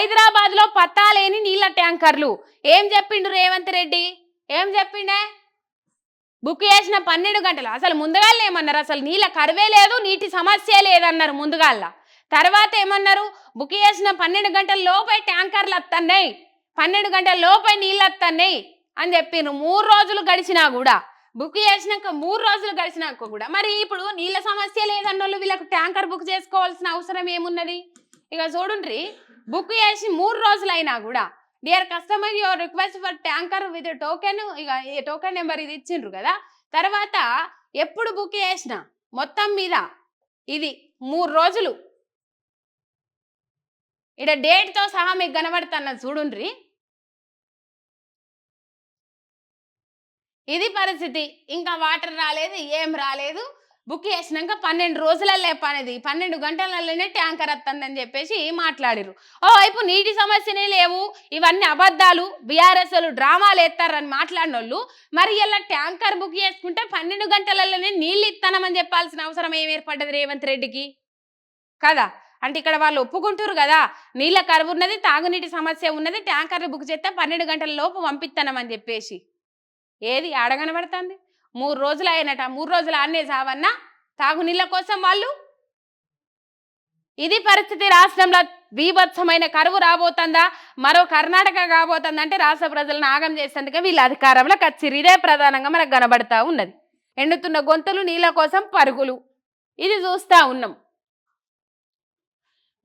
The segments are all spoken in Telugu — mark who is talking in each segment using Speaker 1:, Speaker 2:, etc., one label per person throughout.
Speaker 1: హైదరాబాద్లో పత్తాలేని నీళ్ల ట్యాంకర్లు. ఏం చెప్పిండు రేవంత్ రెడ్డి? ఏం చెప్పిండే? బుక్ చేసిన 12 గంటలు. అసలు ముందుగాల ఏమన్నారు? అసలు నీళ్ళ కరువే లేదు, నీటి సమస్య లేదన్నారు ముందుగాల. తర్వాత ఏమన్నారు? బుక్ చేసిన 12 గంటల లోపే ట్యాంకర్లు వస్తున్నాయి, 12 గంటల లోపే నీళ్ళు వస్తున్నాయి అని చెప్పిండ్రు. 3 రోజులు గడిచినా కూడా, బుక్ చేసినాక 3 రోజులు గడిచినాక కూడా మరి ఇప్పుడు నీళ్ళ సమస్య లేదన్నోళ్ళు వీళ్ళకు ట్యాంకర్ బుక్ చేసుకోవాల్సిన అవసరం ఏమున్నది? ఇక చూడండి, బుక్ చేసి 3 రోజులైనా కూడా dear customer your request for tanker with token, ఇక ఈ టోకెన్ నెంబర్ ఇది ఇచ్చిండ్రు కదా. తర్వాత ఎప్పుడు బుక్ చేసినా మొత్తం మీద ఇది 3 రోజులు ఇక్కడ డేట్తో సహా మీకు కనబడుతున్న చూడుండ్రి. ఇది పరిస్థితి. ఇంకా వాటర్ రాలేదు, ఏం రాలేదు. బుక్ చేసినాక 12 రోజులల్లే పనిది, 12 గంటలలోనే ట్యాంకర్ వస్తుందని చెప్పేసి మాట్లాడిరు. ఓవైపు నీటి సమస్యనే లేవు, ఇవన్నీ అబద్ధాలు, బీఆర్ఎస్లు డ్రామాలు ఎత్తారని మాట్లాడిన వాళ్ళు మరి ఇలా ట్యాంకర్ బుక్ చేసుకుంటే 12 గంటలలోనే నీళ్ళు ఇస్తానమని చెప్పాల్సిన అవసరం ఏం ఏర్పడ్డది రేవంత్ రెడ్డికి కదా? అంటే ఇక్కడ వాళ్ళు ఒప్పుకుంటారు కదా, నీళ్ళ కరువు ఉన్నది, తాగునీటి సమస్య ఉన్నది, ట్యాంకర్లు బుక్ చేస్తే 12 గంటల లోపు పంపిస్తానమని చెప్పేసి ఏది అడగనబడుతుంది? 3 రోజులు అయినట, 3 రోజులు ఆనే సావన్నా తాగునీళ్ళ కోసం వాళ్ళు. ఇది పరిస్థితి. రాష్ట్రంలో బీభత్సమైన కరువు రాబోతుందా, మరో కర్ణాటక కాబోతుందా అంటే రాష్ట్ర ప్రజలను ఆగం చేసేందుకే వీళ్ళ అధికారంలో కచ్చిరి. ఇదే ప్రధానంగా మనకు కనబడతా ఉన్నది. ఎండుతున్న గొంతులు, నీళ్ళ కోసం పరుగులు, ఇది చూస్తూ ఉన్నాం.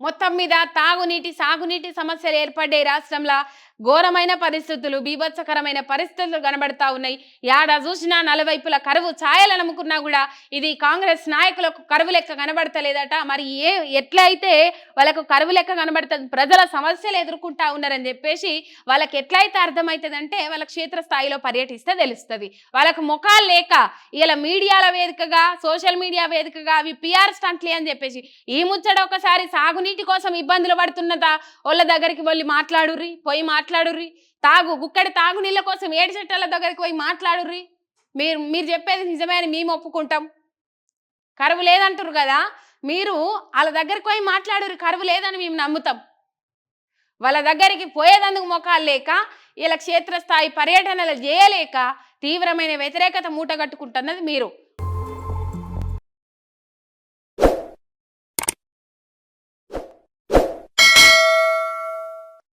Speaker 1: మొత్తం మీద తాగునీటి సాగునీటి సమస్యలు ఏర్పడ్డాయి. రాష్ట్రంలో ఘోరమైన పరిస్థితులు, బీభత్సకరమైన పరిస్థితులు కనబడతా ఉన్నాయి. యాడ చూసినా నలువైపుల కరువు ఛాయలు నమ్ముకున్నా కూడా ఇది కాంగ్రెస్ నాయకులకు కరువు లెక్క కనబడతలేదట. మరి ఎట్లయితే వాళ్ళకు కరువు లెక్క కనబడుతుంది, ప్రజల సమస్యలు ఎదుర్కొంటా ఉన్నారని చెప్పేసి వాళ్ళకి ఎట్లయితే అర్థమవుతుందంటే వాళ్ళ క్షేత్రస్థాయిలో పర్యటిస్తే తెలుస్తుంది. వాళ్ళకు ముఖాలు లేక ఇలా మీడియాల వేదికగా, సోషల్ మీడియా వేదికగా అవి పిఆర్ స్టంట్లే అని చెప్పేసి ఈ ముచ్చట ఒకసారి సాగునీటి కోసం ఇబ్బందులు పడుతున్నదా వాళ్ళ దగ్గరికి వెళ్ళి పోయి మాట్లాడుర్రి. గుక్కడి తాగునీళ్ళ కోసం 7 చెట్ల దగ్గరికి పోయి మాట్లాడుర్రి. మీరు చెప్పేది నిజమే అని మేము ఒప్పుకుంటాం. కరువు లేదంటారు కదా, మీరు వాళ్ళ దగ్గరికి పోయి మాట్లాడుర్రి, కరువు లేదని మేము నమ్ముతాం. వాళ్ళ దగ్గరికి పోయేదందుకు మొఖాలు లేక, ఇలా క్షేత్రస్థాయి పర్యటనలు చేయలేక తీవ్రమైన వ్యతిరేకత మూటగట్టుకుంటున్నది మీరు.